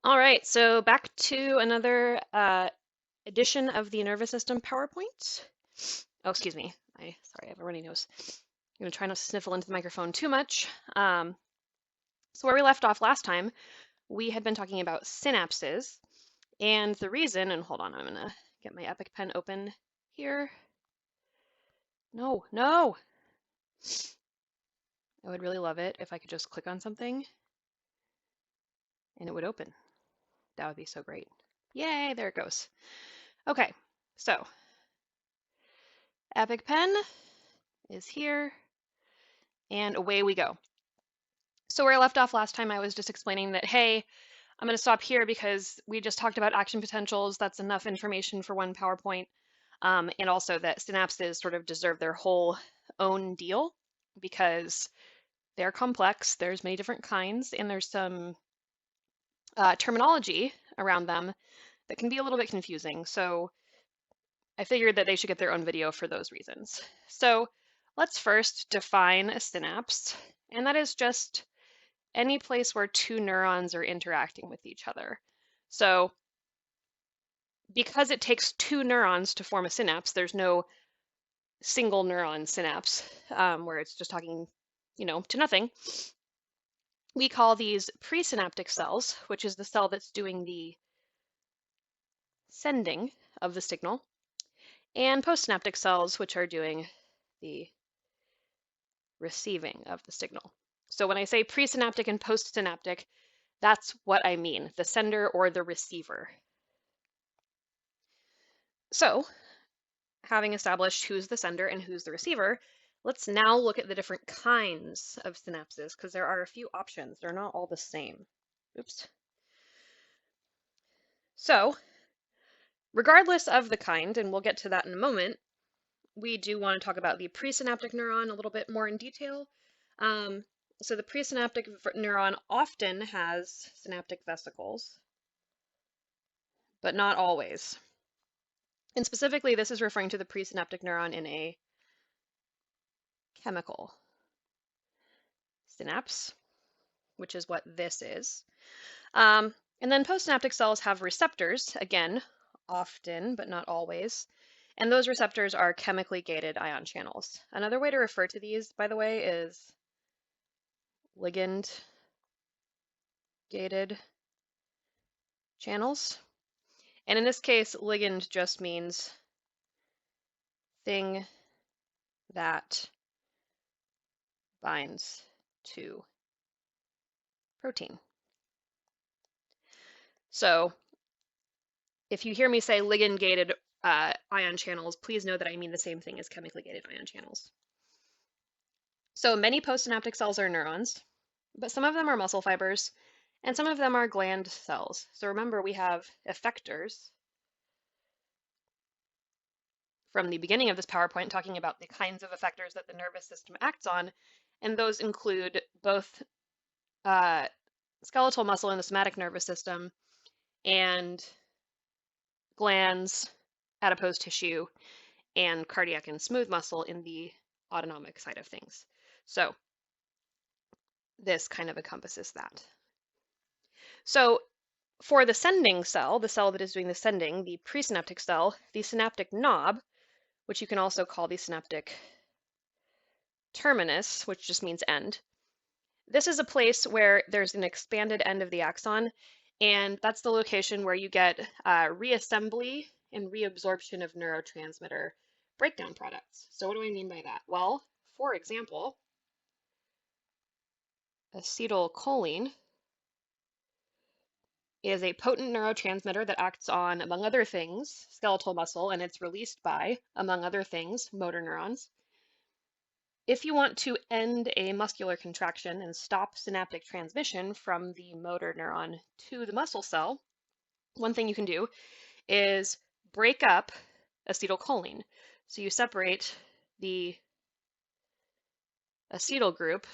All right, so back to another edition of the nervous system PowerPoint. Oh, excuse me. Sorry, I have a runny nose. I'm going to try not to sniffle into the microphone too much. So where we left off last time, we had been talking about synapses, and the reason, and hold on, I'm going to get my Epic Pen open here. No, no! I would really love it if I could just click on something and it would open. That would be so great. Yay, there it goes. Okay, so Epic Pen is here, and away we go. So where I left off last time, I was just explaining that, hey, I'm going to stop here because we just talked about action potentials. That's enough information for one PowerPoint. And also that synapses sort of deserve their whole own deal because they're complex. There's many different kinds, and there's some terminology around them that can be a little bit confusing. So I figured that they should get their own video for those reasons. So let's first define a synapse, and that is just any place where two neurons are interacting with each other. So because it takes two neurons to form a synapse, there's no single neuron synapse where it's just talking, to nothing. We call these presynaptic cells, which is the cell that's doing the sending of the signal, and postsynaptic cells, which are doing the receiving of the signal. So when I say presynaptic and postsynaptic, that's what I mean, the sender or the receiver. So having established who's the sender and who's the receiver, let's now look at the different kinds of synapses because there are a few options. They're not all the same. Oops. So regardless of the kind, and we'll get to that in a moment, we do want to talk about the presynaptic neuron a little bit more in detail. So the presynaptic neuron often has synaptic vesicles, but not always. And specifically, this is referring to the presynaptic neuron in a chemical synapse, which is what this is. And then postsynaptic cells have receptors, again, often, but not always. And those receptors are chemically gated ion channels. Another way to refer to these, by the way, is ligand gated channels. And in this case, ligand just means thing that binds to protein. So if you hear me say ligand gated ion channels, please know that I mean the same thing as chemically gated ion channels. So many postsynaptic cells are neurons, but some of them are muscle fibers, and some of them are gland cells. So remember, we have effectors from the beginning of this PowerPoint talking about the kinds of effectors that the nervous system acts on, and those include both skeletal muscle in the somatic nervous system and glands, adipose tissue, and cardiac and smooth muscle in the autonomic side of things. So this kind of encompasses that. So for the sending cell, the cell that is doing the sending, the presynaptic cell, the synaptic knob, which you can also call the synaptic terminus, which just means end. This is a place where there's an expanded end of the axon, and that's the location where you get reassembly and reabsorption of neurotransmitter breakdown products. So what do I mean by that? Well, for example, acetylcholine is a potent neurotransmitter that acts on, among other things, skeletal muscle, and it's released by, among other things, motor neurons. If you want to end a muscular contraction and stop synaptic transmission from the motor neuron to the muscle cell, one thing you can do is break up acetylcholine. So you separate the acetyl group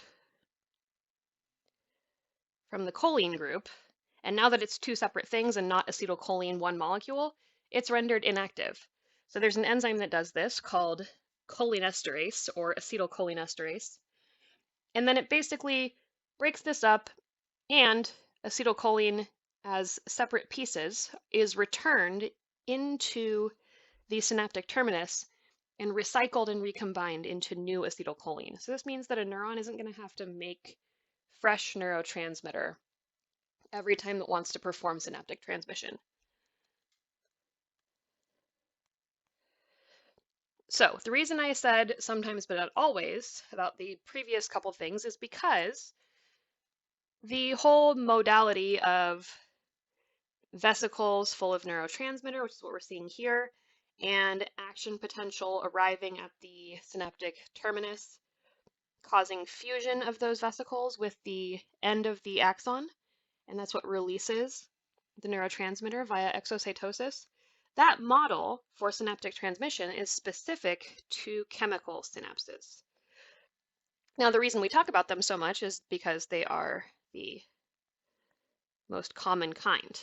from the choline group, and now that it's two separate things and not acetylcholine, one molecule, it's rendered inactive. So there's an enzyme that does this called cholinesterase or acetylcholinesterase. And then it basically breaks this up, and acetylcholine as separate pieces is returned into the synaptic terminus and recycled and recombined into new acetylcholine. So this means that a neuron isn't going to have to make fresh neurotransmitter every time it wants to perform synaptic transmission. So the reason I said sometimes but not always about the previous couple things is because the whole modality of vesicles full of neurotransmitter, which is what we're seeing here, and action potential arriving at the synaptic terminus, causing fusion of those vesicles with the end of the axon, and that's what releases the neurotransmitter via exocytosis. That model for synaptic transmission is specific to chemical synapses. Now, the reason we talk about them so much is because they are the most common kind.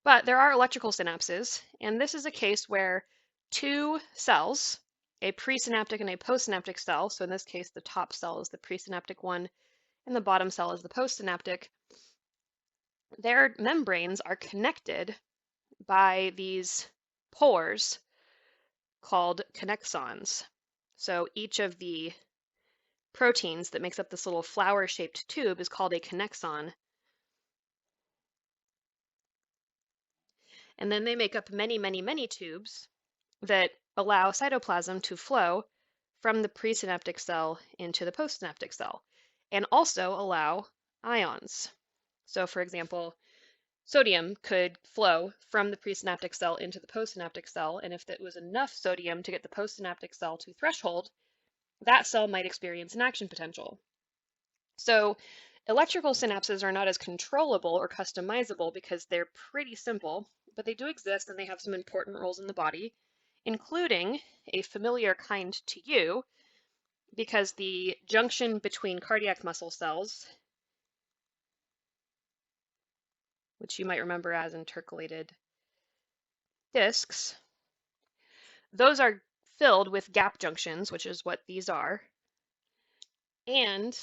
But there are electrical synapses, and this is a case where two cells, a presynaptic and a postsynaptic cell, so in this case the top cell is the presynaptic one and the bottom cell is the postsynaptic, their membranes are connected by these pores called connexons. So each of the proteins that makes up this little flower-shaped tube is called a connexon. And then they make up many, many, many tubes that allow cytoplasm to flow from the presynaptic cell into the postsynaptic cell, and also allow ions. So for example, sodium could flow from the presynaptic cell into the postsynaptic cell, and if there was enough sodium to get the postsynaptic cell to threshold, that cell might experience an action potential. So electrical synapses are not as controllable or customizable because they're pretty simple, but they do exist and they have some important roles in the body, including a familiar kind to you, because the junction between cardiac muscle cells, which you might remember as intercalated discs, those are filled with gap junctions, which is what these are, and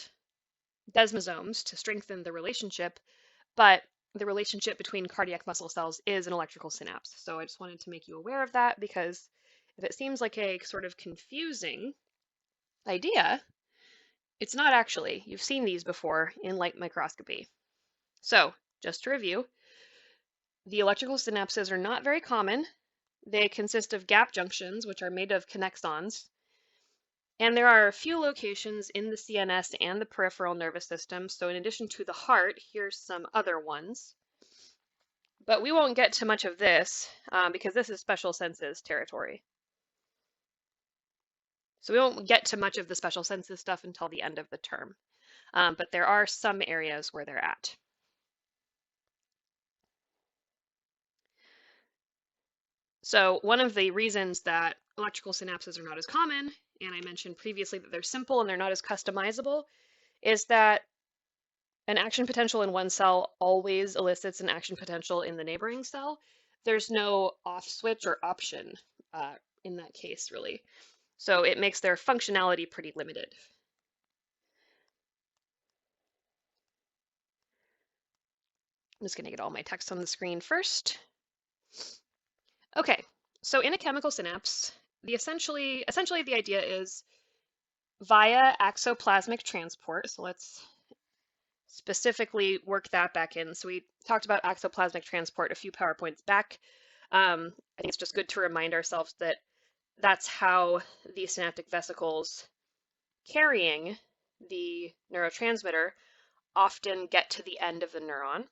desmosomes to strengthen the relationship, but the relationship between cardiac muscle cells is an electrical synapse. So I just wanted to make you aware of that, because if it seems like a sort of confusing idea, it's not actually. You've seen these before in light microscopy. So just to review, the electrical synapses are not very common. They consist of gap junctions, which are made of connexons. And there are a few locations in the CNS and the peripheral nervous system. So in addition to the heart, here's some other ones. But we won't get to much of this because this is special senses territory. So we won't get to much of the special senses stuff until the end of the term. But there are some areas where they're at. So one of the reasons that electrical synapses are not as common, and I mentioned previously that they're simple and they're not as customizable, is that an action potential in one cell always elicits an action potential in the neighboring cell. There's no off switch or option in that case, really. So it makes their functionality pretty limited. I'm just going to get all my text on the screen first. Okay, so in a chemical synapse, essentially the idea is via axoplasmic transport. So let's specifically work that back in. So we talked about axoplasmic transport a few PowerPoints back. I think it's just good to remind ourselves that that's how the synaptic vesicles carrying the neurotransmitter often get to the end of the neuron.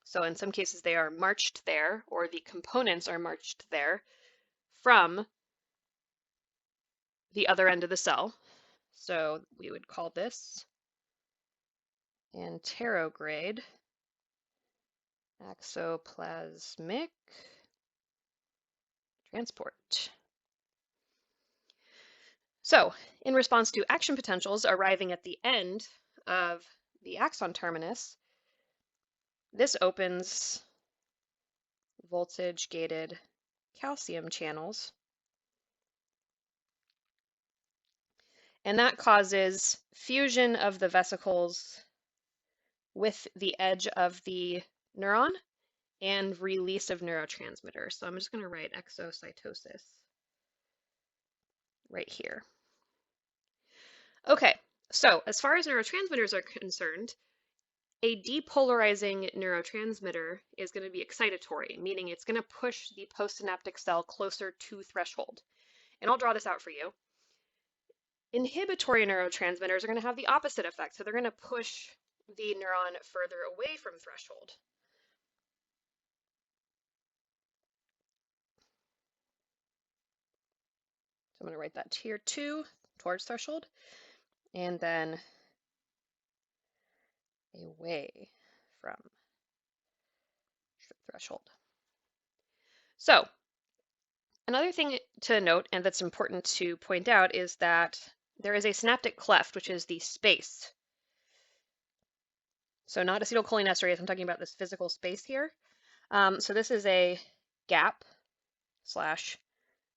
So in some cases they are marched there, or the components are marched there from the other end of the cell. So we would call this anterograde axoplasmic transport. So in response to action potentials arriving at the end of the axon terminus, this opens voltage-gated calcium channels. and that causes fusion of the vesicles with the edge of the neuron and release of neurotransmitters. So I'm just going to write exocytosis right here. Okay, so as far as neurotransmitters are concerned, a depolarizing neurotransmitter is going to be excitatory, meaning it's going to push the postsynaptic cell closer to threshold. And I'll draw this out for you. Inhibitory neurotransmitters are going to have the opposite effect, so they're going to push the neuron further away from threshold. So I'm going to write that here too, towards threshold, and then away from threshold. So another thing to note, and that's important to point out, is that there is a synaptic cleft, which is the space. So not acetylcholinesterase, I'm talking about this physical space here. So this is a gap slash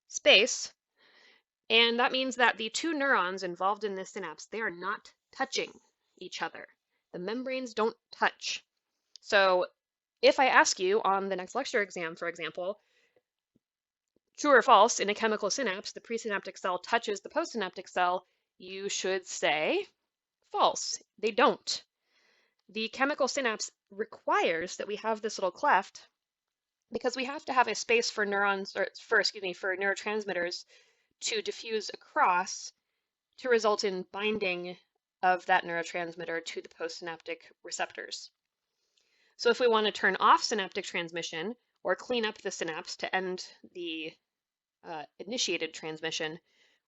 space, and that means that the two neurons involved in this synapse, they are not touching each other. The membranes don't touch. So if I ask you on the next lecture exam, for example, true or false, in a chemical synapse, the presynaptic cell touches the postsynaptic cell, you should say false. They don't. The chemical synapse requires that we have this little cleft because we have to have a space for neurons, or for neurotransmitters to diffuse across to result in binding of that neurotransmitter to the postsynaptic receptors. So if we want to turn off synaptic transmission or clean up the synapse to end the initiated transmission,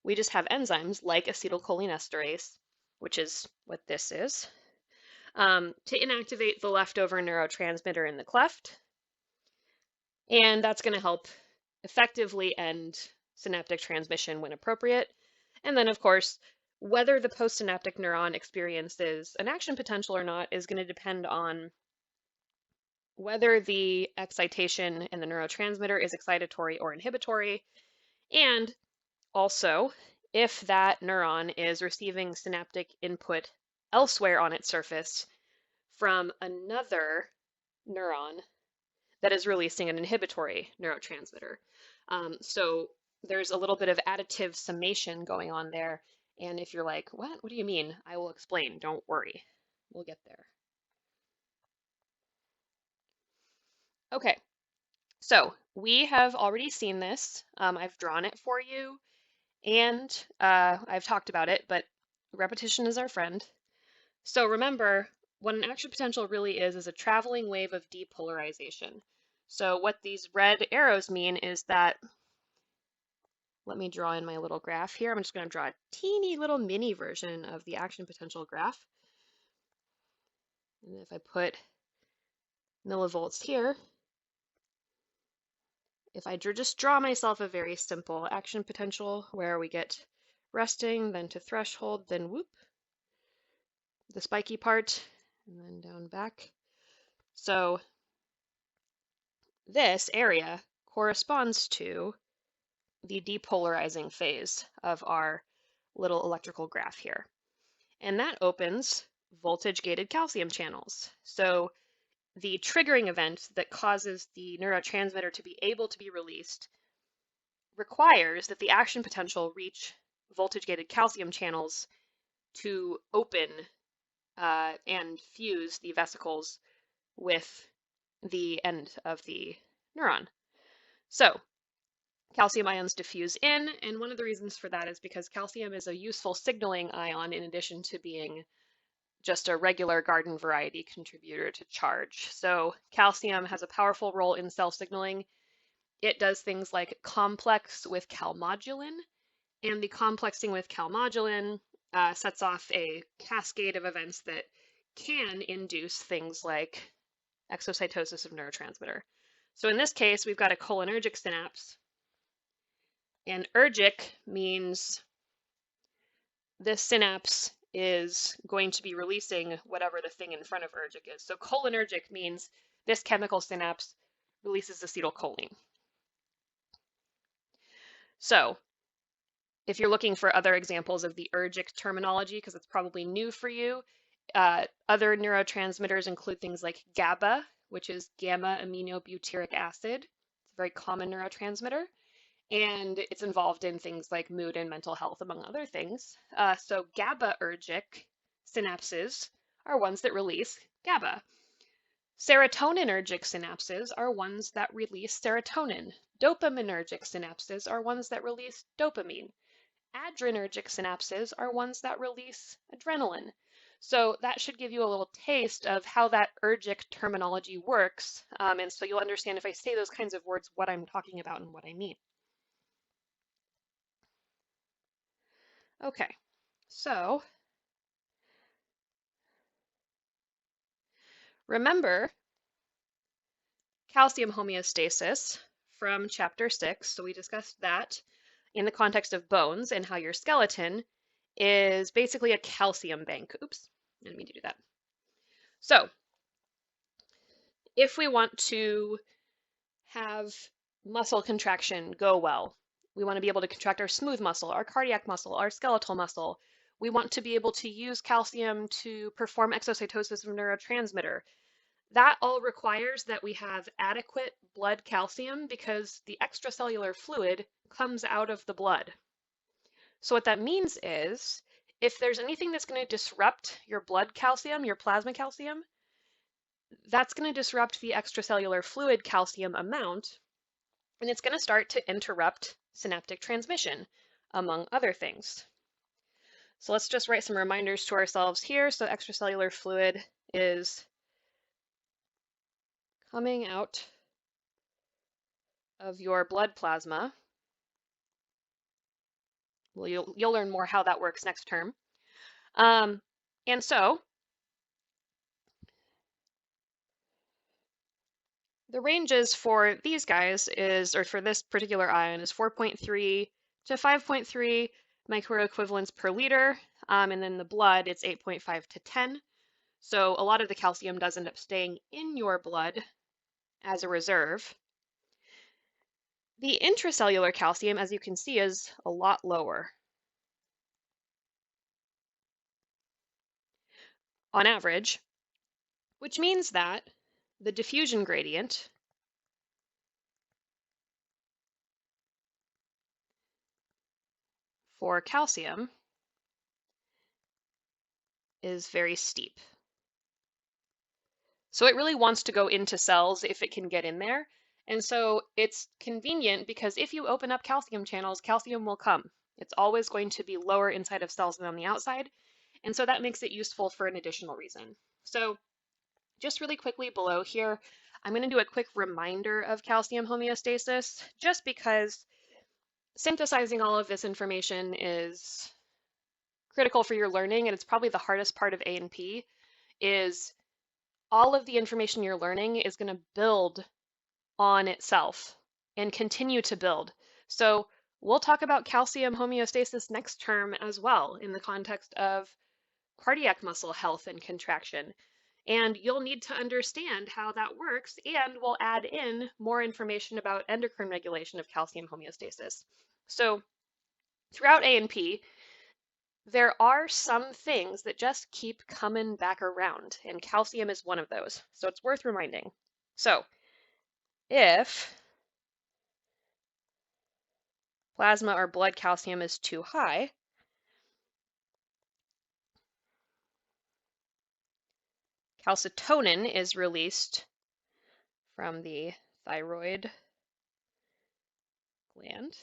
we just have enzymes like acetylcholinesterase, which is what this is, to inactivate the leftover neurotransmitter in the cleft. And that's going to help effectively end synaptic transmission when appropriate. And then, of course, whether the postsynaptic neuron experiences an action potential or not is going to depend on whether the excitation in the neurotransmitter is excitatory or inhibitory, and also if that neuron is receiving synaptic input elsewhere on its surface from another neuron that is releasing an inhibitory neurotransmitter. So there's a little bit of additive summation going on there. And if you're like, what do you mean? I will explain. Don't worry. We'll get there. Okay, so we have already seen this. I've drawn it for you, and I've talked about it, but repetition is our friend. So remember, what an action potential really is a traveling wave of depolarization. So what these red arrows mean is that, let me draw in my little graph here. I'm just going to draw a teeny little mini version of the action potential graph. And if I put millivolts here, if I just draw myself a very simple action potential where we get resting, then to threshold, then whoop, the spiky part, and then down back. So this area corresponds to the depolarizing phase of our little electrical graph here. And that opens voltage-gated calcium channels. So the triggering event that causes the neurotransmitter to be able to be released requires that the action potential reach voltage-gated calcium channels to open and fuse the vesicles with the end of the neuron. So calcium ions diffuse in, and one of the reasons for that is because calcium is a useful signaling ion in addition to being just a regular garden variety contributor to charge. So calcium has a powerful role in cell signaling. It does things like complex with calmodulin, and the complexing with calmodulin sets off a cascade of events that can induce things like exocytosis of neurotransmitter. So in this case, we've got a cholinergic synapse, and ergic means this synapse is going to be releasing whatever the thing in front of ergic is. So cholinergic means this chemical synapse releases acetylcholine. So If you're looking for other examples of the ergic terminology, because it's probably new for you, other neurotransmitters include things like GABA, which is gamma aminobutyric acid. It's a very common neurotransmitter, and it's involved in things like mood and mental health, among other things. So GABAergic synapses are ones that release GABA. Serotoninergic synapses are ones that release serotonin. Dopaminergic synapses are ones that release dopamine. Adrenergic synapses are ones that release adrenaline. So that should give you a little taste of how that ergic terminology works. And so you'll understand if I say those kinds of words, what I'm talking about and what I mean. Okay, so remember calcium homeostasis from chapter 6. So we discussed that in the context of bones and how your skeleton is basically a calcium bank. Oops, I didn't mean to do that. So if we want to have muscle contraction go well, we want to be able to contract our smooth muscle, our cardiac muscle, our skeletal muscle. We want to be able to use calcium to perform exocytosis of neurotransmitter. That all requires that we have adequate blood calcium because the extracellular fluid comes out of the blood. So what that means is if there's anything that's going to disrupt your blood calcium, your plasma calcium, that's going to disrupt the extracellular fluid calcium amount, and it's going to start to interrupt synaptic transmission, among other things. So let's just write some reminders to ourselves here. So extracellular fluid is coming out of your blood plasma. Well, you'll learn more how that works next term. And so the ranges for these guys is, or for this particular ion, is 4.3 to 5.3 microequivalents per liter. And then the blood, it's 8.5 to 10. So a lot of the calcium does end up staying in your blood as a reserve. The intracellular calcium, as you can see, is a lot lower on average, which means that the diffusion gradient for calcium is very steep. So it really wants to go into cells if it can get in there. And so it's convenient because if you open up calcium channels, calcium will come. It's always going to be lower inside of cells than on the outside. And so that makes it useful for an additional reason. So just really quickly below here, I'm going to do a quick reminder of calcium homeostasis, just because synthesizing all of this information is critical for your learning, and it's probably the hardest part of A&P, is all of the information you're learning is going to build on itself and continue to build. So we'll talk about calcium homeostasis next term as well in the context of cardiac muscle health and contraction. And you'll need to understand how that works, and we'll add in more information about endocrine regulation of calcium homeostasis. So throughout A&P, there are some things that just keep coming back around, and calcium is one of those. So it's worth reminding. So if plasma or blood calcium is too high, calcitonin is released from the thyroid gland.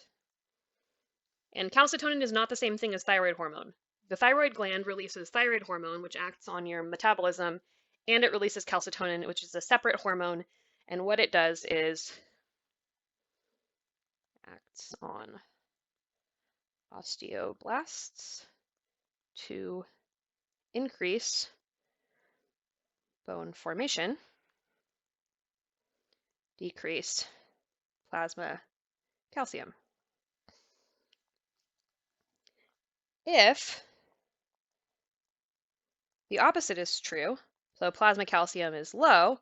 And calcitonin is not the same thing as thyroid hormone. The thyroid gland releases thyroid hormone, which acts on your metabolism, and it releases calcitonin, which is a separate hormone. And what it does is acts on osteoblasts to increase bone formation, decrease plasma calcium. If the opposite is true, so plasma calcium is low,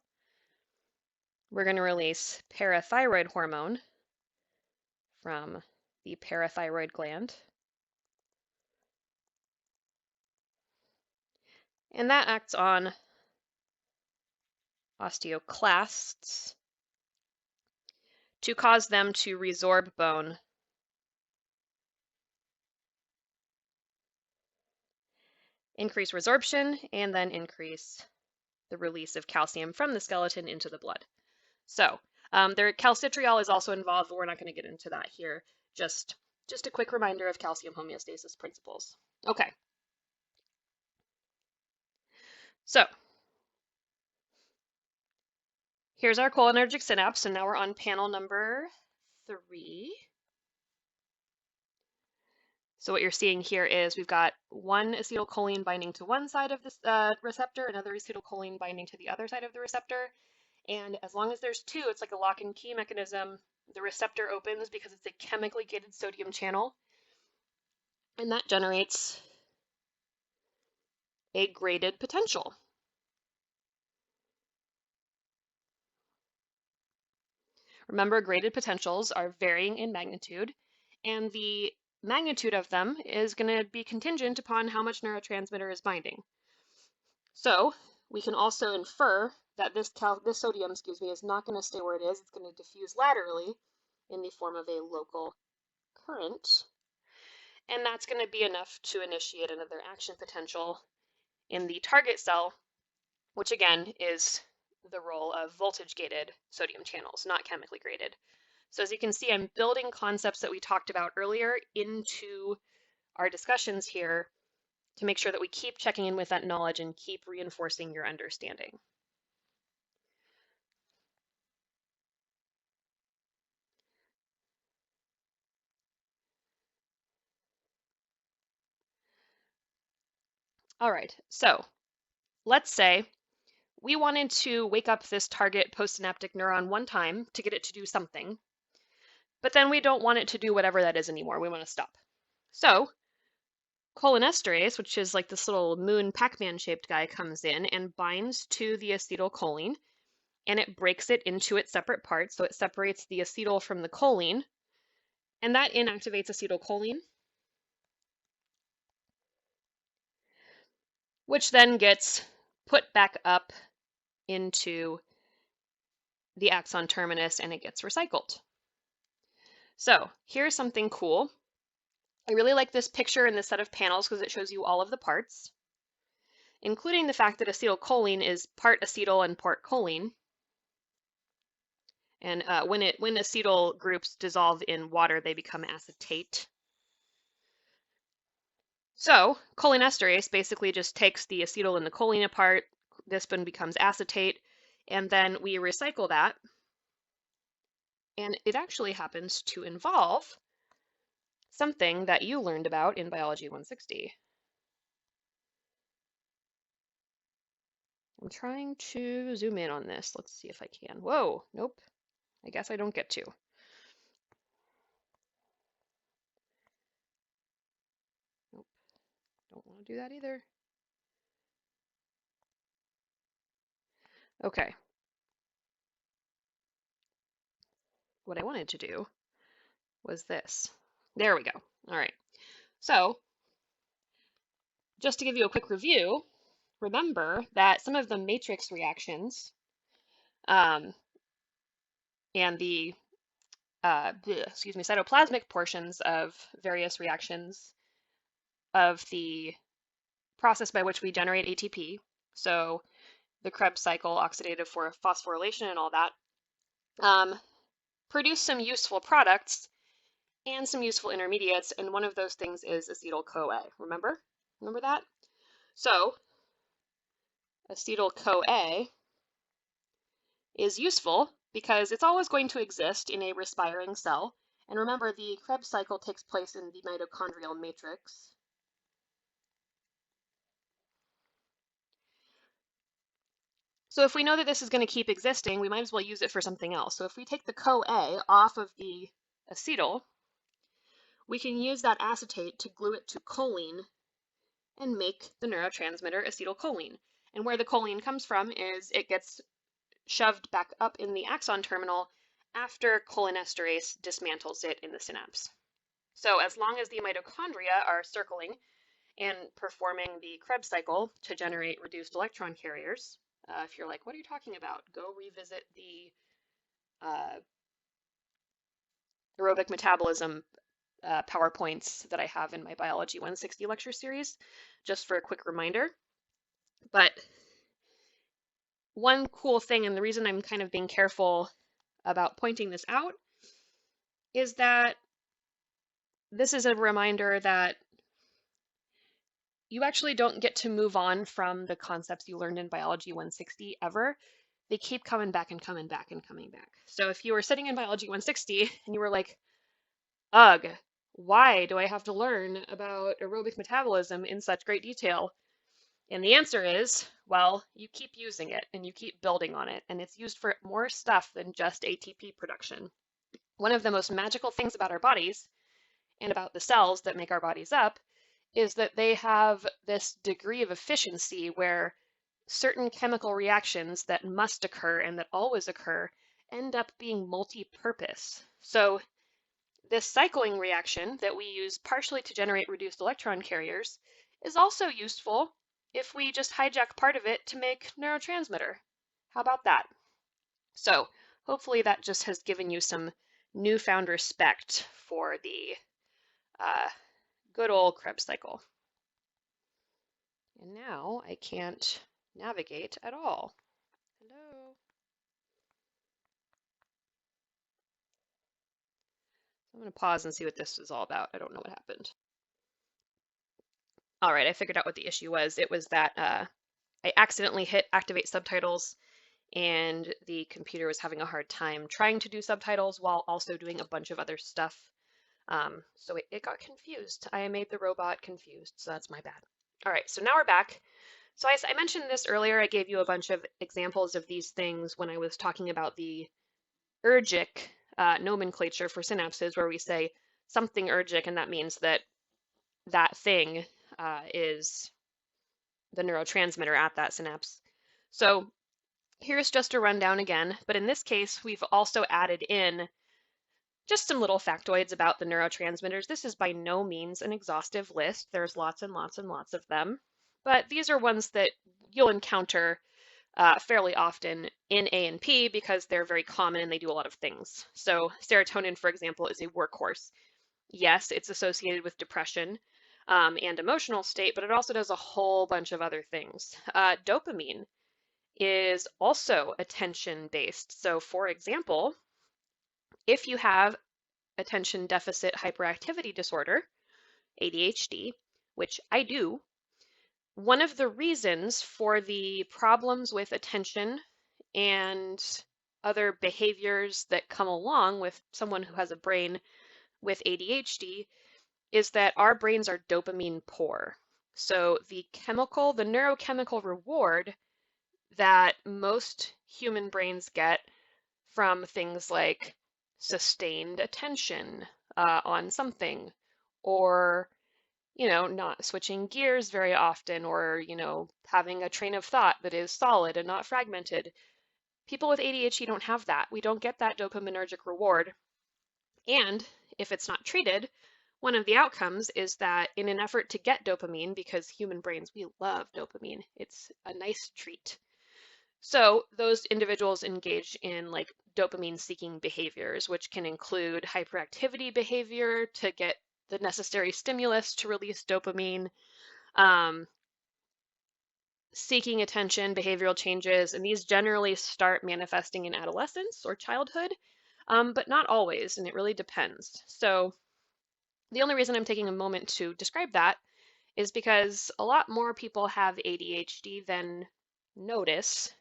we're going to release parathyroid hormone from the parathyroid gland, And that acts on osteoclasts to cause them to resorb bone increase resorption, and then increase the release of calcium from the skeleton into the blood. So their calcitriol is also involved, but we're not going to get into that here. Just a quick reminder of calcium homeostasis principles. Okay. So here's our cholinergic synapse, and now we're on panel number 3. So what you're seeing here is we've got one acetylcholine binding to one side of this receptor, another acetylcholine binding to the other side of the receptor. And as long as there's two, it's like a lock and key mechanism. The receptor opens because it's a chemically gated sodium channel, and that generates a graded potential. Remember, graded potentials are varying in magnitude, and the magnitude of them is going to be contingent upon how much neurotransmitter is binding. So we can also infer that this sodium, is not going to stay where it is. It's going to diffuse laterally in the form of a local current, and that's going to be enough to initiate another action potential in the target cell, which again is the role of voltage-gated sodium channels, not chemically graded. So as you can see, I'm building concepts that we talked about earlier into our discussions here to make sure that we keep checking in with that knowledge and keep reinforcing your understanding. All right, so let's say we wanted to wake up this target postsynaptic neuron one time to get it to do something, but then we don't want it to do whatever that is anymore. We want to stop. So cholinesterase, which is like this little moon Pac-Man shaped guy, comes in and binds to the acetylcholine, and it breaks it into its separate parts. So it separates the acetyl from the choline, and that inactivates acetylcholine, which then gets put back up into the axon terminus and it gets recycled. So here's something cool. I really like this picture in this set of panels because it shows you all of the parts, including the fact that acetylcholine is part acetyl and part choline. And when acetyl groups dissolve in water, they become acetate. So cholinesterase basically just takes the acetyl and the choline apart. This one becomes acetate, and then we recycle that. And it actually happens to involve something that you learned about in Biology 160. I'm trying to zoom in on this. Let's see if I can. Whoa, nope. I guess I don't get to. Nope, don't want to do that either. Okay. What I wanted to do was this. There we go. All right. So just to give you a quick review, remember that some of the matrix reactions and the cytoplasmic portions of various reactions of the process by which we generate ATP, so the Krebs cycle, oxidative phosphorylation, and all that, produce some useful products and some useful intermediates, and one of those things is acetyl-CoA. Remember that? So acetyl-CoA is useful because it's always going to exist in a respiring cell. And remember, the Krebs cycle takes place in the mitochondrial matrix. So if we know that this is going to keep existing, we might as well use it for something else. So if we take the CoA off of the acetyl, we can use that acetate to glue it to choline and make the neurotransmitter acetylcholine. And where the choline comes from is it gets shoved back up in the axon terminal after cholinesterase dismantles it in the synapse. So as long as the mitochondria are circling and performing the Krebs cycle to generate reduced electron carriers. If you're like, what are you talking about? Go revisit the aerobic metabolism PowerPoints that I have in my Biology 160 lecture series, just for a quick reminder. But one cool thing, and the reason I'm kind of being careful about pointing this out, is that this is a reminder that you actually don't get to move on from the concepts you learned in Biology 160 ever. They keep coming back and coming back and coming back. So if you were sitting in Biology 160 and you were like, ugh, why do I have to learn about aerobic metabolism in such great detail? And the answer is, well, you keep using it and you keep building on it, and it's used for more stuff than just ATP production. One of the most magical things about our bodies and about the cells that make our bodies up is that they have this degree of efficiency where certain chemical reactions that must occur and that always occur end up being multi-purpose. So this cycling reaction that we use partially to generate reduced electron carriers is also useful if we just hijack part of it to make neurotransmitter. How about that? So hopefully that just has given you some newfound respect for the good old Krebs cycle. And now I can't navigate at all. Hello. I'm going to pause and see what this is all about. I don't know what happened. All right, I figured out what the issue was. It was that I accidentally hit activate subtitles, and the computer was having a hard time trying to do subtitles while also doing a bunch of other stuff. So it got confused. I made the robot confused, so that's my bad. All right, so now we're back. So I mentioned this earlier. I gave you a bunch of examples of these things when I was talking about the ergic nomenclature for synapses, where we say something ergic, and that means that that thing is the neurotransmitter at that synapse. So here's just a rundown again, but in this case, we've also added in just some little factoids about the neurotransmitters. This is by no means an exhaustive list. There's lots and lots and lots of them, but these are ones that you'll encounter fairly often in A&P because they're very common and they do a lot of things. So serotonin, for example, is a workhorse. Yes, it's associated with depression and emotional state, but it also does a whole bunch of other things. Dopamine is also attention-based. So for example, if you have attention deficit hyperactivity disorder, ADHD, which I do, one of the reasons for the problems with attention and other behaviors that come along with someone who has a brain with ADHD is that our brains are dopamine poor. So the neurochemical reward that most human brains get from things like sustained attention on something, or not switching gears very often, or having a train of thought that is solid and not fragmented. People with ADHD don't have that. We don't get that dopaminergic reward. And if it's not treated, one of the outcomes is that in an effort to get dopamine, because human brains, we love dopamine, it's a nice treat. So those individuals engage in like dopamine seeking behaviors, which can include hyperactivity behavior to get the necessary stimulus to release dopamine, seeking attention, behavioral changes, and these generally start manifesting in adolescence or childhood, but not always, and it really depends. So the only reason I'm taking a moment to describe that is because a lot more people have ADHD than notice,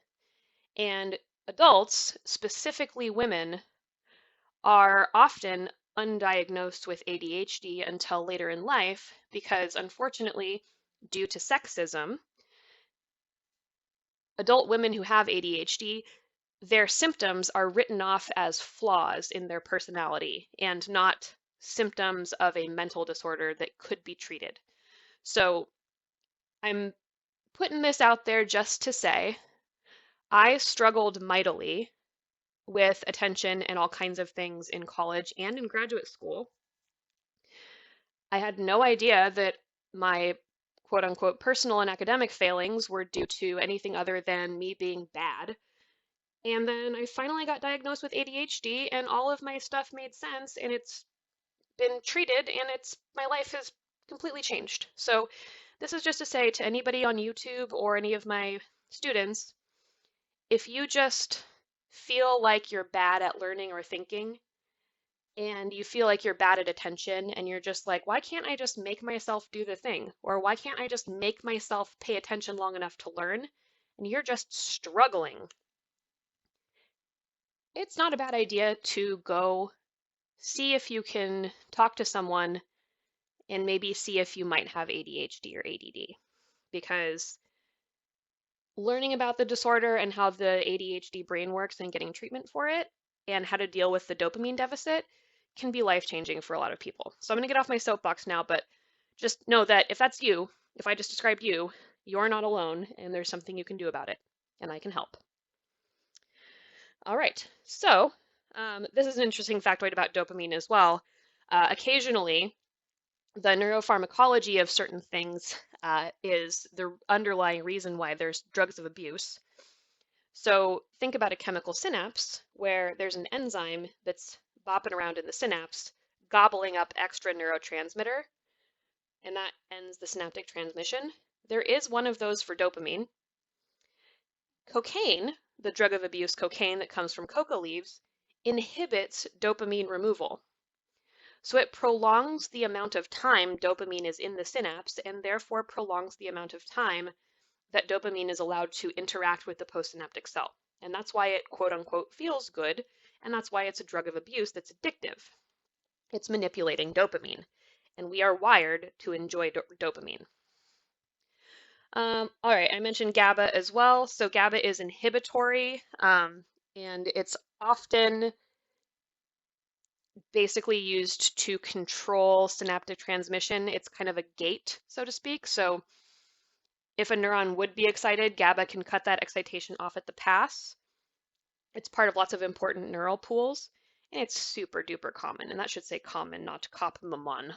and adults, specifically women, are often undiagnosed with ADHD until later in life because, unfortunately, due to sexism, adult women who have ADHD, their symptoms are written off as flaws in their personality and not symptoms of a mental disorder that could be treated. So I'm putting this out there just to say I struggled mightily with attention and all kinds of things in college and in graduate school. I had no idea that my quote unquote personal and academic failings were due to anything other than me being bad. And then I finally got diagnosed with ADHD, and all of my stuff made sense, and it's been treated, and my life has completely changed. So this is just to say to anybody on YouTube or any of my students, if you just feel like you're bad at learning or thinking, and you feel like you're bad at attention, and you're just like, why can't I just make myself do the thing? Or why can't I just make myself pay attention long enough to learn? And you're just struggling. It's not a bad idea to go see if you can talk to someone and maybe see if you might have ADHD or ADD, because learning about the disorder and how the ADHD brain works and getting treatment for it and how to deal with the dopamine deficit can be life-changing for a lot of people. So I'm going to get off my soapbox now, but just know that if that's you, if I just described you, you're not alone and there's something you can do about it, and I can help. All right, so this is an interesting factoid about dopamine as well. Occasionally, the neuropharmacology of certain things is the underlying reason why there's drugs of abuse. So think about a chemical synapse where there's an enzyme that's bopping around in the synapse, gobbling up extra neurotransmitter, and that ends the synaptic transmission. There is one of those for dopamine. Cocaine, the drug of abuse cocaine that comes from coca leaves, inhibits dopamine removal. So it prolongs the amount of time dopamine is in the synapse and therefore prolongs the amount of time that dopamine is allowed to interact with the postsynaptic cell. And that's why it quote unquote feels good, and that's why it's a drug of abuse that's addictive. It's manipulating dopamine, and we are wired to enjoy dopamine. All right, I mentioned GABA as well. So GABA is inhibitory, and it's often basically used to control synaptic transmission. It's kind of a gate, so to speak. So if a neuron would be excited, GABA can cut that excitation off at the pass. It's part of lots of important neural pools, and it's super duper common. And that should say common, not common.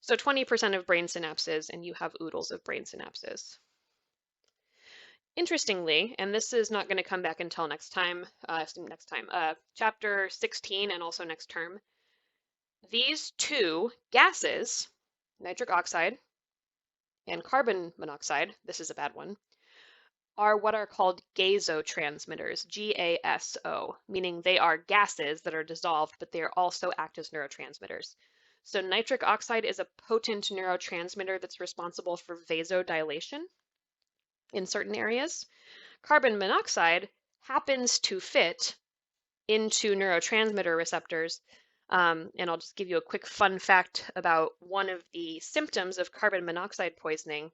So 20% of brain synapses, and you have oodles of brain synapses. Interestingly, and this is not going to come back until next time, chapter 16 and also next term, these two gases, nitric oxide and carbon monoxide, this is a bad one, are what are called gasotransmitters, G-A-S-O, meaning they are gases that are dissolved, but they are also act as neurotransmitters. So nitric oxide is a potent neurotransmitter that's responsible for vasodilation in certain areas. Carbon monoxide happens to fit into neurotransmitter receptors. And I'll just give you a quick fun fact about one of the symptoms of carbon monoxide poisoning.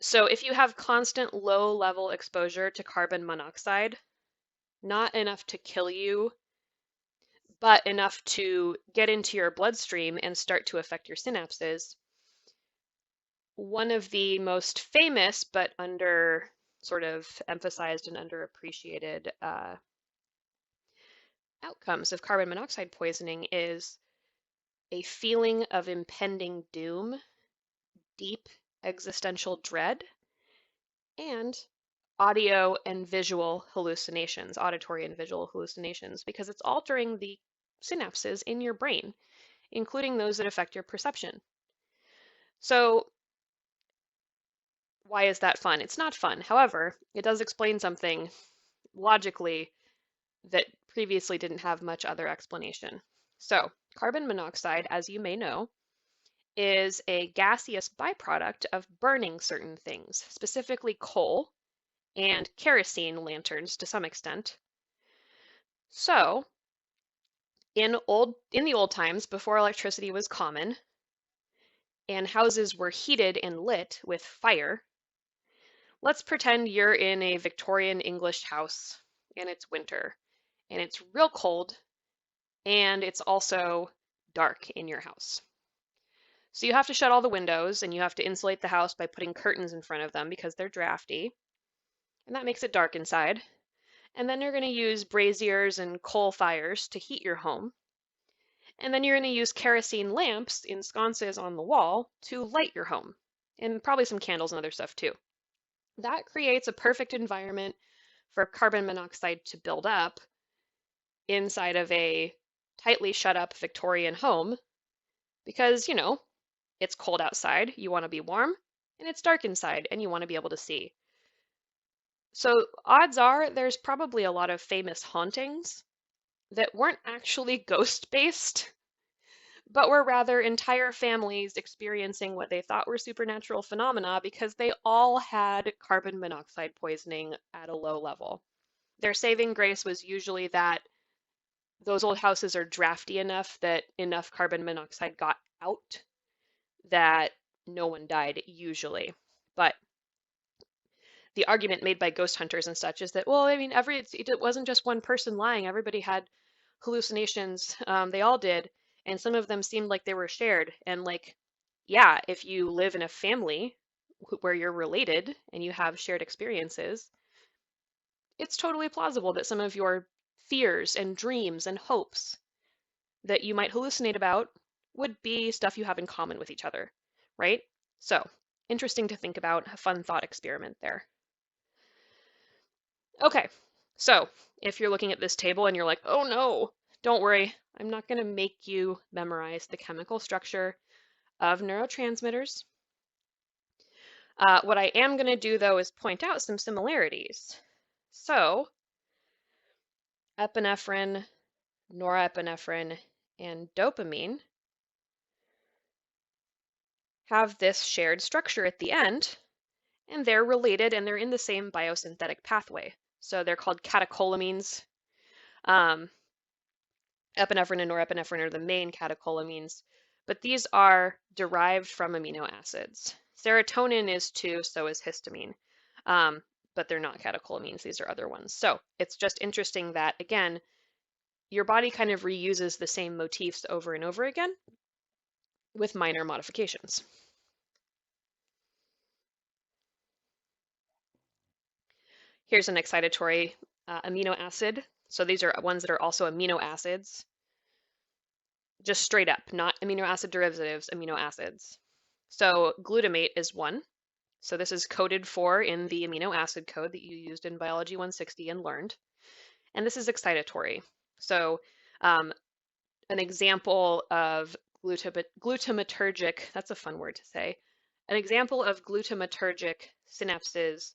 So if you have constant low-level exposure to carbon monoxide, not enough to kill you, but enough to get into your bloodstream and start to affect your synapses, one of the most famous but under sort of emphasized and underappreciated outcomes of carbon monoxide poisoning is a feeling of impending doom, deep existential dread, and audio and visual hallucinations, auditory and visual hallucinations, because it's altering the synapses in your brain, including those that affect your perception. So why is that fun? It's not fun. However, it does explain something logically that previously didn't have much other explanation. So carbon monoxide, as you may know, is a gaseous byproduct of burning certain things, specifically coal and kerosene lanterns to some extent. So in the old times, before electricity was common, and houses were heated and lit with fire, let's pretend you're in a Victorian English house and it's winter and it's real cold and it's also dark in your house. So you have to shut all the windows and you have to insulate the house by putting curtains in front of them because they're drafty, and that makes it dark inside. And then you're going to use braziers and coal fires to heat your home. And then you're going to use kerosene lamps in sconces on the wall to light your home. and probably some candles and other stuff too. That creates a perfect environment for carbon monoxide to build up inside of a tightly shut up Victorian home because, it's cold outside, you want to be warm, and it's dark inside, and you want to be able to see. So odds are there's probably a lot of famous hauntings that weren't actually ghost-based, but were rather entire families experiencing what they thought were supernatural phenomena because they all had carbon monoxide poisoning at a low level. Their saving grace was usually that those old houses are drafty enough that enough carbon monoxide got out that no one died usually. But the argument made by ghost hunters and such is that, well, I mean, it wasn't just one person lying. Everybody had hallucinations. They all did. And some of them seemed like they were shared. And like, yeah, if you live in a family where you're related and you have shared experiences, it's totally plausible that some of your fears and dreams and hopes that you might hallucinate about would be stuff you have in common with each other, right? So, interesting to think about, a fun thought experiment there. Okay, so if you're looking at this table and you're like, oh no, don't worry, I'm not going to make you memorize the chemical structure of neurotransmitters. What I am going to do, though, is point out some similarities. So, epinephrine, norepinephrine, and dopamine have this shared structure at the end, and they're related and they're in the same biosynthetic pathway. So they're called catecholamines. Epinephrine and norepinephrine are the main catecholamines, but these are derived from amino acids. Serotonin is too, so is histamine, but they're not catecholamines. These are other ones. So it's just interesting that, again, your body kind of reuses the same motifs over and over again with minor modifications. Here's an excitatory amino acid. So these are ones that are also amino acids, just straight up, not amino acid derivatives, amino acids. So glutamate is one. So this is coded for in the amino acid code that you used in Biology 160 and learned. And this is excitatory. So an example of glutamatergic, that's a fun word to say, an example of glutamatergic synapses,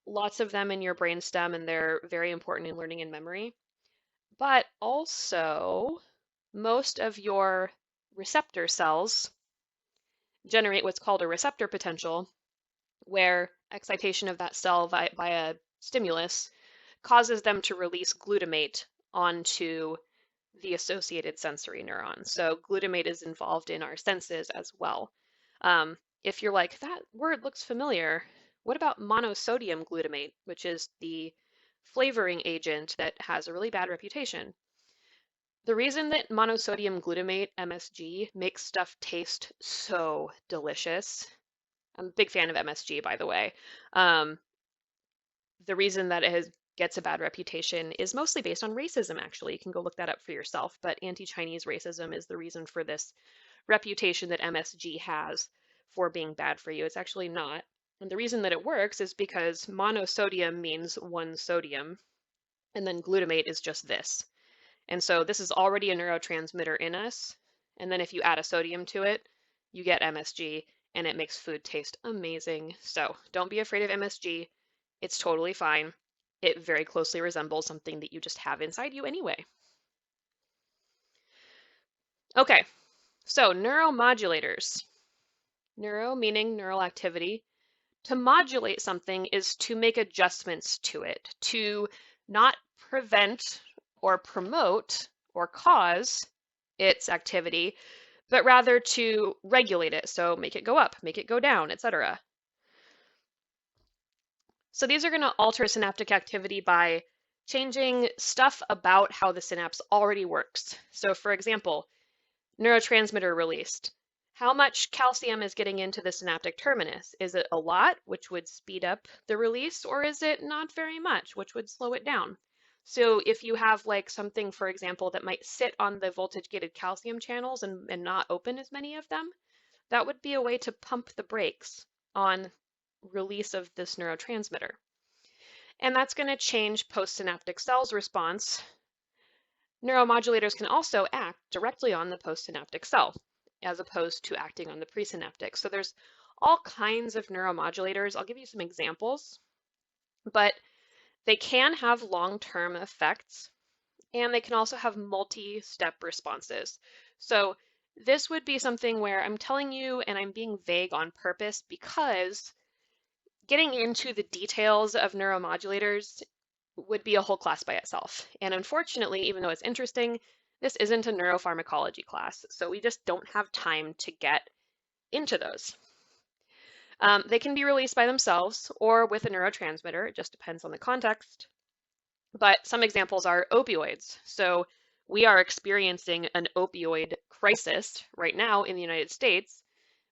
lots of them in your brainstem, and they're very important in learning and memory. But also, most of your receptor cells generate what's called a receptor potential, where excitation of that cell by a stimulus causes them to release glutamate onto the associated sensory neurons. So glutamate is involved in our senses as well. If you're like, that word looks familiar, what about monosodium glutamate, which is the flavoring agent that has a really bad reputation? The reason that monosodium glutamate, MSG, makes stuff taste so delicious, I'm a big fan of MSG, by the way. The reason that it gets a bad reputation is mostly based on racism, actually. You can go look that up for yourself, but anti-Chinese racism is the reason for this reputation that MSG has for being bad for you. It's actually not. And the reason that it works is because monosodium means one sodium, and then glutamate is just this. And so this is already a neurotransmitter in us. And then if you add a sodium to it, you get MSG, and it makes food taste amazing. So don't be afraid of MSG. It's totally fine. It very closely resembles something that you just have inside you anyway. Okay, so neuromodulators. Neuro meaning neural activity. To modulate something is to make adjustments to it, to not prevent or promote or cause its activity, but rather to regulate it. So make it go up, make it go down, etc. So these are going to alter synaptic activity by changing stuff about how the synapse already works. So for example, neurotransmitter released. How much calcium is getting into the synaptic terminus? Is it a lot, which would speed up the release, or is it not very much, which would slow it down? So if you have like something, for example, that might sit on the voltage-gated calcium channels and not open as many of them, that would be a way to pump the brakes on release of this neurotransmitter. And that's going to change postsynaptic cells' response. Neuromodulators can also act directly on the postsynaptic cell, as opposed to acting on the presynaptic. So there's all kinds of neuromodulators. I'll give you some examples, but they can have long-term effects, and they can also have multi-step responses. So this would be something where I'm telling you and I'm being vague on purpose because getting into the details of neuromodulators would be a whole class by itself. And unfortunately, even though it's interesting, this isn't a neuropharmacology class, so we just don't have time to get into those. They can be released by themselves or with a neurotransmitter. It just depends on the context. But some examples are opioids. So we are experiencing an opioid crisis right now in the United States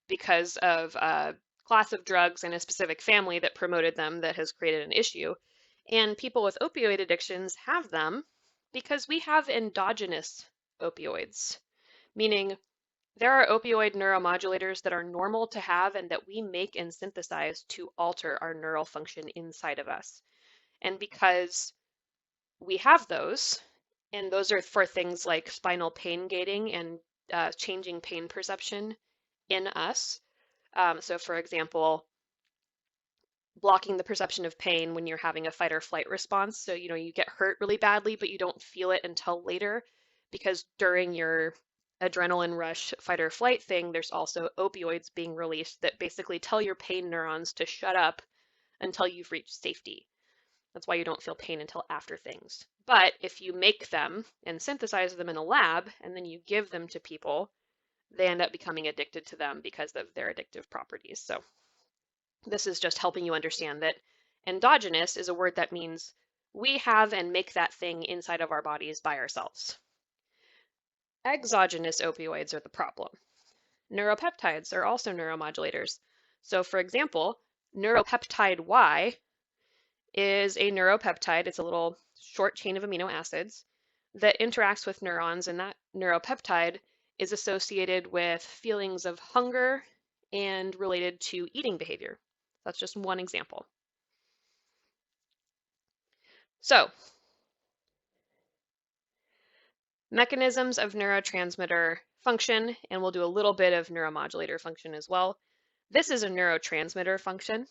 because of a class of drugs and a specific family that promoted them that has created an issue. And people with opioid addictions have them because we have endogenous opioids, meaning there are opioid neuromodulators that are normal to have and that we make and synthesize to alter our neural function inside of us. And because we have those, and those are for things like spinal pain gating and changing pain perception in us. So for example, blocking the perception of pain when you're having a fight or flight response. So, you get hurt really badly, but you don't feel it until later because during your adrenaline rush fight or flight thing, there's also opioids being released that basically tell your pain neurons to shut up until you've reached safety. That's why you don't feel pain until after things. But if you make them and synthesize them in a lab and then you give them to people, they end up becoming addicted to them because of their addictive properties. So this is just helping you understand that endogenous is a word that means we have and make that thing inside of our bodies by ourselves. Exogenous opioids are the problem. Neuropeptides are also neuromodulators. So for example, neuropeptide Y is a neuropeptide. It's a little short chain of amino acids that interacts with neurons, and that neuropeptide is associated with feelings of hunger and related to eating behavior. That's just one example. So, mechanisms of neurotransmitter function, and we'll do a little bit of neuromodulator function as well. This is a neurotransmitter function.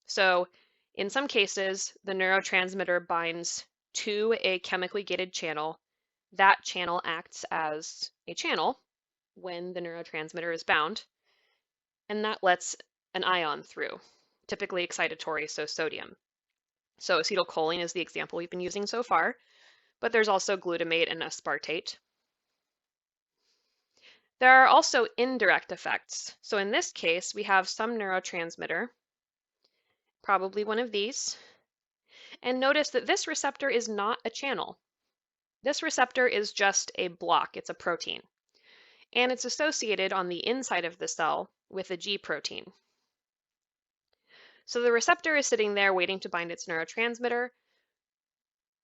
So in some cases, the neurotransmitter binds to a chemically gated channel. That channel acts as a channel when the neurotransmitter is bound, and that lets an ion through, typically excitatory, so sodium. So acetylcholine is the example we've been using so far, but there's also glutamate and aspartate. There are also indirect effects. So in this case, we have some neurotransmitter, probably one of these, and notice that this receptor is not a channel. This receptor is just a block, it's a protein, and it's associated on the inside of the cell with a G protein. So the receptor is sitting there waiting to bind its neurotransmitter.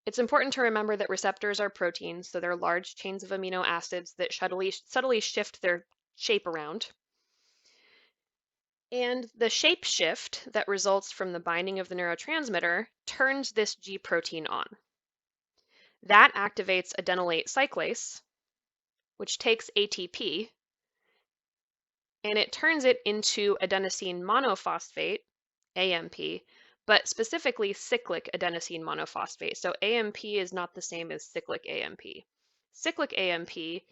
It's important to remember that receptors are proteins, so they're large chains of amino acids that subtly shift their shape around. And the shape shift that results from the binding of the neurotransmitter turns this G protein on. That activates adenylate cyclase, which takes ATP, and it turns it into adenosine monophosphate, AMP, but specifically cyclic adenosine monophosphate. So AMP is not the same as cyclic AMP. Cyclic AMP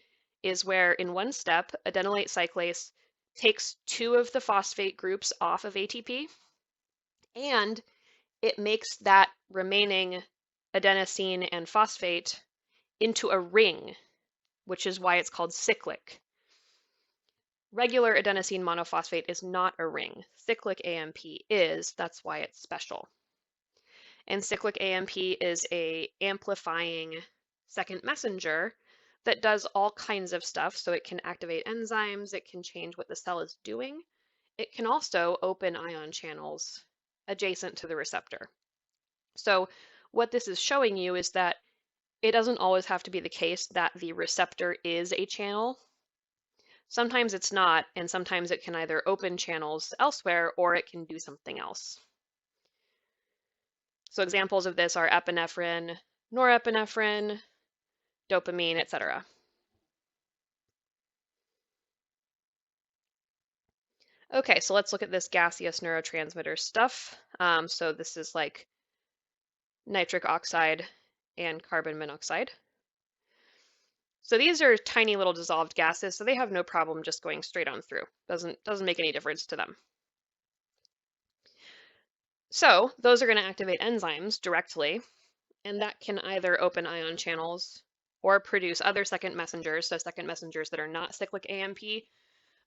is where in one step, adenylate cyclase takes two of the phosphate groups off of ATP, and it makes that remaining adenosine and phosphate into a ring, which is why it's called cyclic. Regular adenosine monophosphate is not a ring. Cyclic AMP is, that's why it's special. And cyclic AMP is an amplifying second messenger that does all kinds of stuff. So it can activate enzymes, it can change what the cell is doing. It can also open ion channels adjacent to the receptor. So what this is showing you is that it doesn't always have to be the case that the receptor is a channel. Sometimes it's not, and sometimes it can either open channels elsewhere or it can do something else. So examples of this are epinephrine, norepinephrine, dopamine, etc. Okay, so let's look at this gaseous neurotransmitter stuff. So this is like nitric oxide and carbon monoxide. So these are tiny little dissolved gases, so they have no problem just going straight on through. Doesn't make any difference to them. So those are going to activate enzymes directly, and that can either open ion channels or produce other second messengers, so second messengers that are not cyclic AMP.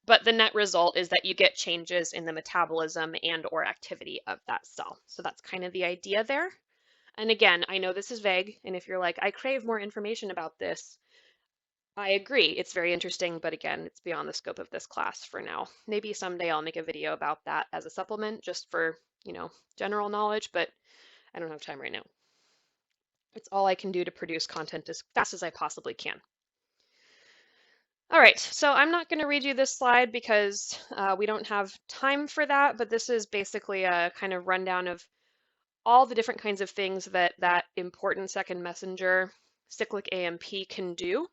But the net result is that you get changes in the metabolism and or activity of that cell. So that's kind of the idea there. And again, I know this is vague, and if you're like, I crave more information about this, I agree. It's very interesting, but again, it's beyond the scope of this class for now. Maybe someday I'll make a video about that as a supplement just for, general knowledge, but I don't have time right now. It's all I can do to produce content as fast as I possibly can. All right, so I'm not going to read you this slide because we don't have time for that, but this is basically a kind of rundown of all the different kinds of things that that important second messenger cyclic AMP can do.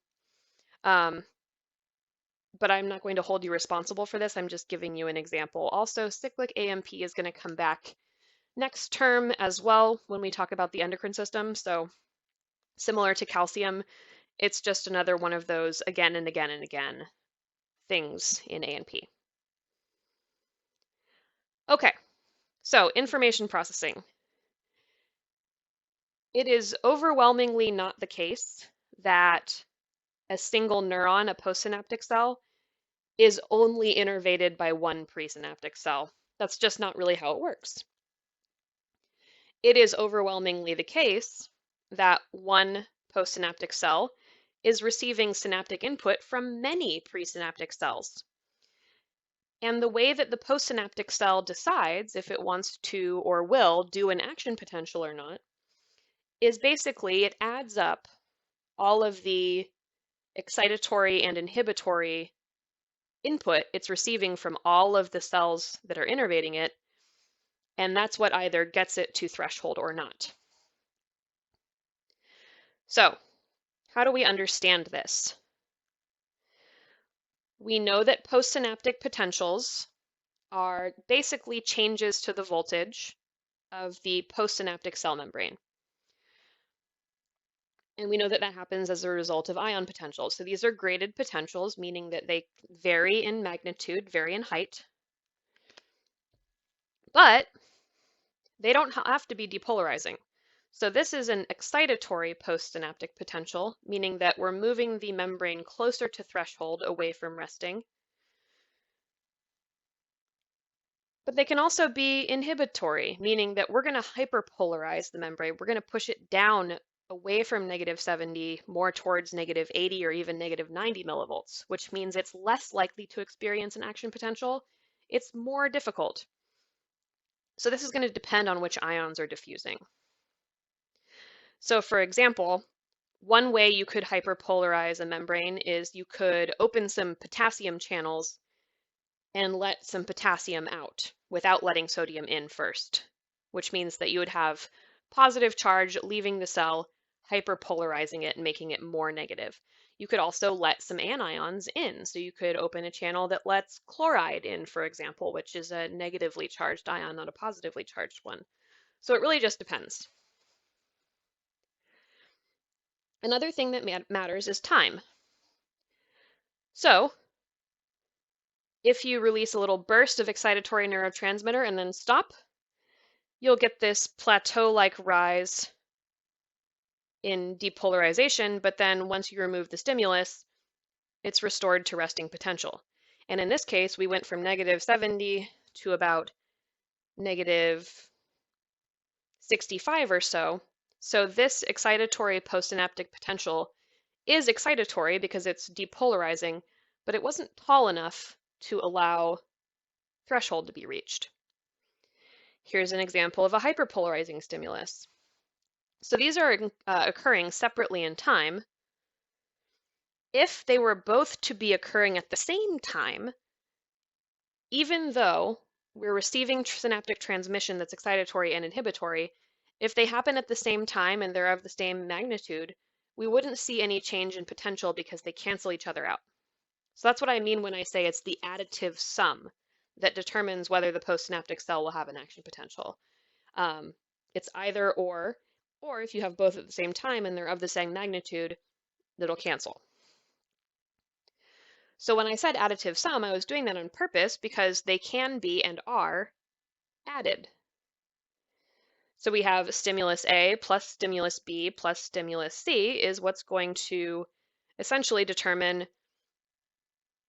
But I'm not going to hold you responsible for this. I'm just giving you an example. Also, cyclic AMP is going to come back next term as well when we talk about the endocrine system. So similar to calcium, it's just another one of those again and again and again things in ANP. Okay, so information processing. It is overwhelmingly not the case that a single neuron, a postsynaptic cell, is only innervated by one presynaptic cell. That's just not really how it works. It is overwhelmingly the case that one postsynaptic cell is receiving synaptic input from many presynaptic cells. And the way that the postsynaptic cell decides if it wants to or will do an action potential or not is basically it adds up all of the excitatory and inhibitory input it's receiving from all of the cells that are innervating it, and that's what either gets it to threshold or not. So, how do we understand this? We know that postsynaptic potentials are basically changes to the voltage of the postsynaptic cell membrane. And we know that that happens as a result of ion potentials. So these are graded potentials, meaning that they vary in magnitude, vary in height, but they don't have to be depolarizing. So this is an excitatory postsynaptic potential, meaning that we're moving the membrane closer to threshold away from resting. But they can also be inhibitory, meaning that we're going to hyperpolarize the membrane. We're going to push it down away from -70, more towards -80 or even -90 millivolts, which means it's less likely to experience an action potential. It's more difficult. So this is going to depend on which ions are diffusing. So for example, one way you could hyperpolarize a membrane is you could open some potassium channels and let some potassium out without letting sodium in first, which means that you would have positive charge leaving the cell, hyperpolarizing it and making it more negative. You could also let some anions in. So you could open a channel that lets chloride in, for example, which is a negatively charged ion, not a positively charged one. So it really just depends. Another thing that matters is time. So if you release a little burst of excitatory neurotransmitter and then stop, you'll get this plateau-like rise in depolarization, but then once you remove the stimulus, it's restored to resting potential. And in this case, we went from -70 to about -65 or so. So this excitatory postsynaptic potential is excitatory because it's depolarizing, but it wasn't tall enough to allow threshold to be reached. Here's an example of a hyperpolarizing stimulus. So these are occurring separately in time, If they were both to be occurring at the same time, even though we're receiving synaptic transmission that's excitatory and inhibitory, if they happen at the same time and they're of the same magnitude, we wouldn't see any change in potential because they cancel each other out. So that's what I mean when I say it's the additive sum that determines whether the postsynaptic cell will have an action potential. It's either or if you have both at the same time and they're of the same magnitude, it'll cancel. So when I said additive sum, I was doing that on purpose because they can be and are added. So we have stimulus A plus stimulus B plus stimulus C is what's going to essentially determine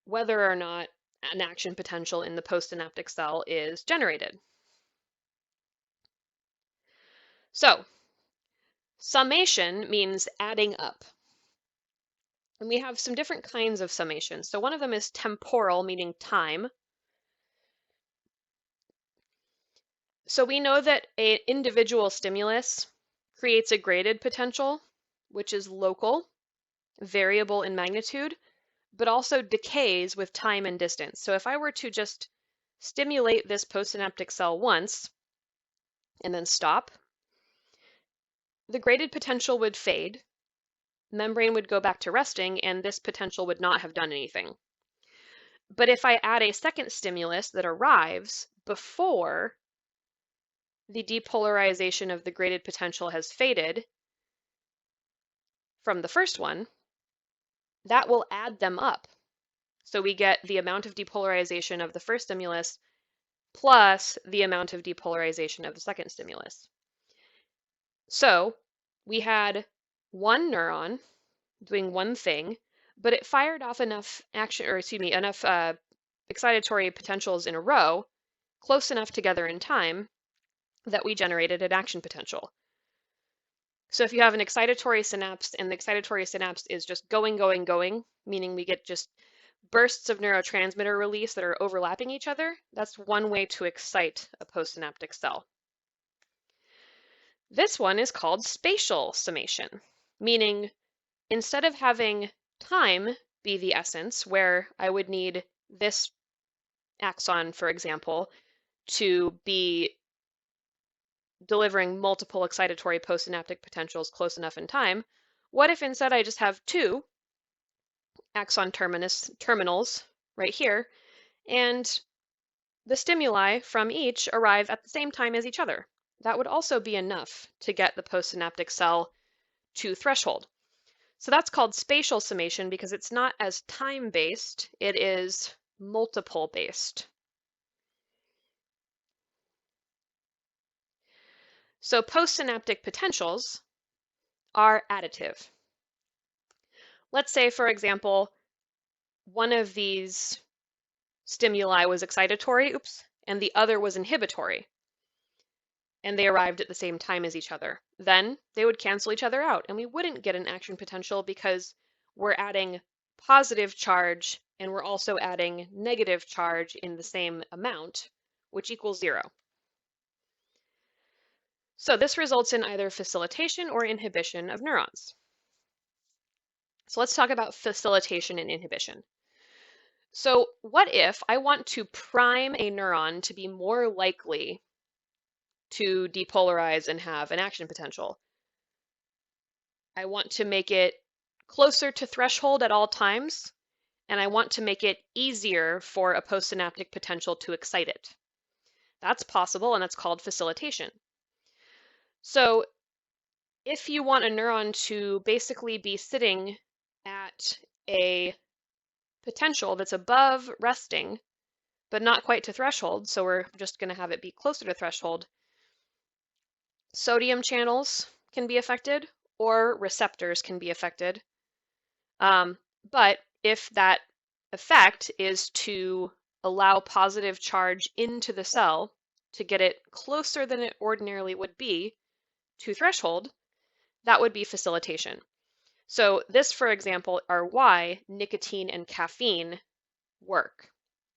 whether or not an action potential in the postsynaptic cell is generated. So summation means adding up. And we have some different kinds of summation. So one of them is temporal, meaning time. So we know that an individual stimulus creates a graded potential, which is local, variable in magnitude, but also decays with time and distance. So if I were to just stimulate this postsynaptic cell once and then stop, the graded potential would fade, membrane would go back to resting, and this potential would not have done anything. But if I add a second stimulus that arrives before the depolarization of the graded potential has faded from the first one, that will add them up. So we get the amount of depolarization of the first stimulus plus the amount of depolarization of the second stimulus. So we had one neuron doing one thing, but it fired off enough enough excitatory potentials in a row, close enough together in time, that we generated an action potential. So if you have an excitatory synapse and the excitatory synapse is just going, meaning we get just bursts of neurotransmitter release that are overlapping each other, that's one way to excite a postsynaptic cell. This one is called spatial summation, meaning instead of having time be the essence, where I would need this axon, for example, to be delivering multiple excitatory postsynaptic potentials close enough in time, what if instead I just have two axon terminals right here, and the stimuli from each arrive at the same time as each other? That would also be enough to get the postsynaptic cell to threshold. So that's called spatial summation because it's not as time-based, it is multiple-based. So postsynaptic potentials are additive. Let's say, for example, one of these stimuli was excitatory, and the other was inhibitory, and they arrived at the same time as each other. Then they would cancel each other out, and we wouldn't get an action potential because we're adding positive charge and we're also adding negative charge in the same amount, which equals 0. So this results in either facilitation or inhibition of neurons. So let's talk about facilitation and inhibition. So what if I want to prime a neuron to be more likely to depolarize and have an action potential? I want to make it closer to threshold at all times, and I want to make it easier for a postsynaptic potential to excite it. That's possible, and that's called facilitation. So if you want a neuron to basically be sitting at a potential that's above resting, but not quite to threshold, so we're just going to have it be closer to threshold, sodium channels can be affected or receptors can be affected. But if that effect is to allow positive charge into the cell to get it closer than it ordinarily would be to threshold, that would be facilitation. So this, for example, are why nicotine and caffeine work.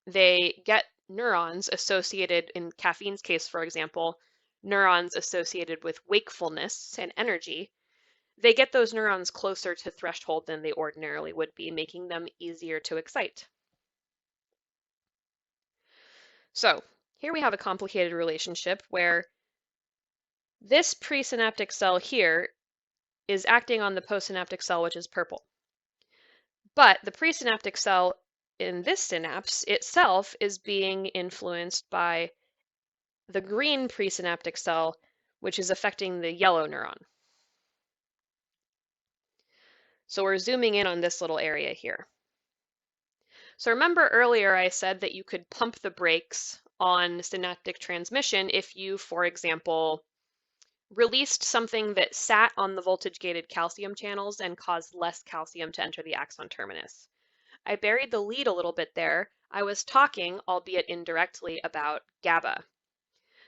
They get neurons associated, in caffeine's case, for example, neurons associated with wakefulness and energy. they get those neurons closer to threshold than they ordinarily would be, making them easier to excite. So here we have a complicated relationship where this presynaptic cell here is acting on the postsynaptic cell, which is purple. But the presynaptic cell in this synapse itself is being influenced by the green presynaptic cell, which is affecting the yellow neuron. So we're zooming in on this little area here. So remember earlier I said that you could pump the brakes on synaptic transmission if you, for example, released something that sat on the voltage-gated calcium channels and caused less calcium to enter the axon terminus. I buried the lead a little bit there. I was talking, albeit indirectly, about GABA.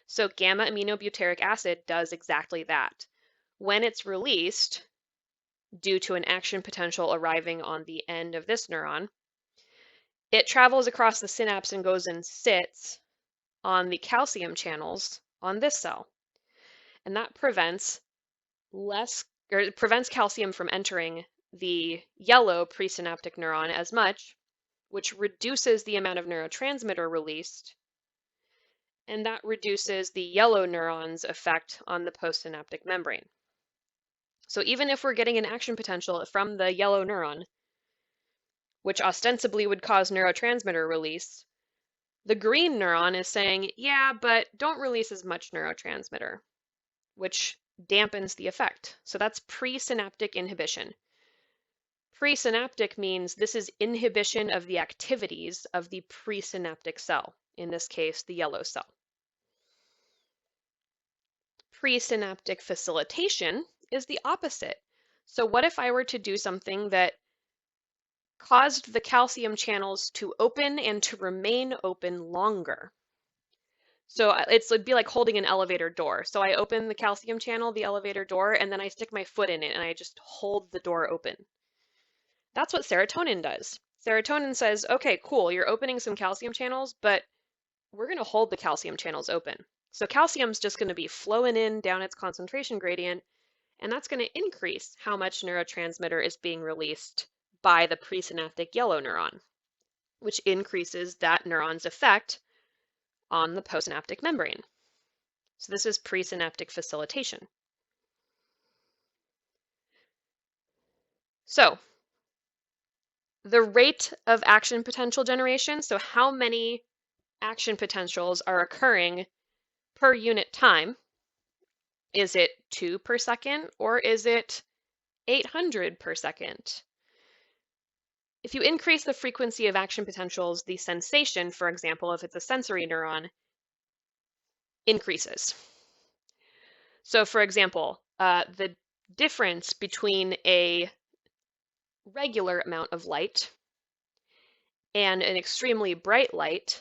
So gamma-aminobutyric acid does exactly that. When it's released, due to an action potential arriving on the end of this neuron, it travels across the synapse and goes and sits on the calcium channels on this cell. And that prevents calcium from entering the yellow presynaptic neuron as much, which reduces the amount of neurotransmitter released, and that reduces the yellow neuron's effect on the postsynaptic membrane. So even if we're getting an action potential from the yellow neuron, which ostensibly would cause neurotransmitter release, the green neuron is saying, yeah, but don't release as much neurotransmitter, which dampens the effect. So that's presynaptic inhibition. Presynaptic means this is inhibition of the activities of the presynaptic cell, in this case, the yellow cell. Presynaptic facilitation is the opposite. So what if I were to do something that caused the calcium channels to open and to remain open longer? So it'd be like holding an elevator door. So I open the calcium channel, the elevator door, and then I stick my foot in it and I just hold the door open. That's what serotonin does. Serotonin says, okay, cool, you're opening some calcium channels, but we're going to hold the calcium channels open. So calcium's just going to be flowing in down its concentration gradient, and that's going to increase how much neurotransmitter is being released by the presynaptic yellow neuron, which increases that neuron's effect on the postsynaptic membrane. So this is presynaptic facilitation. So the rate of action potential generation, so how many action potentials are occurring per unit time, is it 2 per second or is it 800 per second? If you increase the frequency of action potentials, the sensation, for example, if it's a sensory neuron, increases. So for example, the difference between a regular amount of light and an extremely bright light,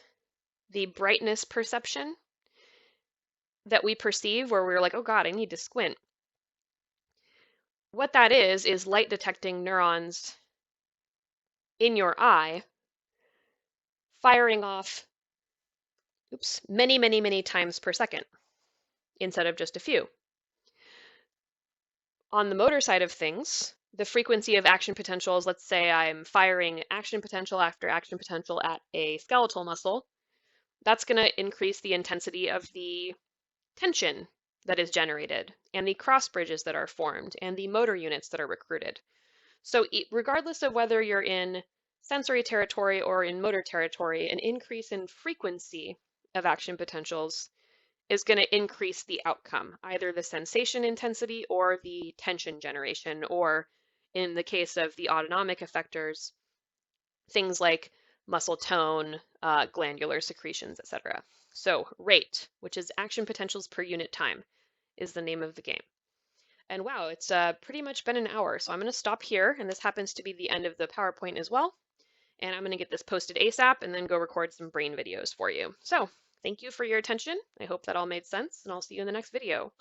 the brightness perception that we perceive where we're like, oh God, I need to squint. What that is light detecting neurons in your eye firing off, many, many, many times per second instead of just a few. On the motor side of things, the frequency of action potentials, let's say I'm firing action potential after action potential at a skeletal muscle, that's going to increase the intensity of the tension that is generated and the cross bridges that are formed and the motor units that are recruited. So regardless of whether you're in sensory territory or in motor territory, an increase in frequency of action potentials is going to increase the outcome, either the sensation intensity or the tension generation, or in the case of the autonomic effectors, things like muscle tone, glandular secretions, etc. So rate, which is action potentials per unit time, is the name of the game. And wow, it's pretty much been an hour, so I'm going to stop here, and this happens to be the end of the PowerPoint as well. And I'm going to get this posted ASAP and then go record some brain videos for you. So thank you for your attention. I hope that all made sense, and I'll see you in the next video.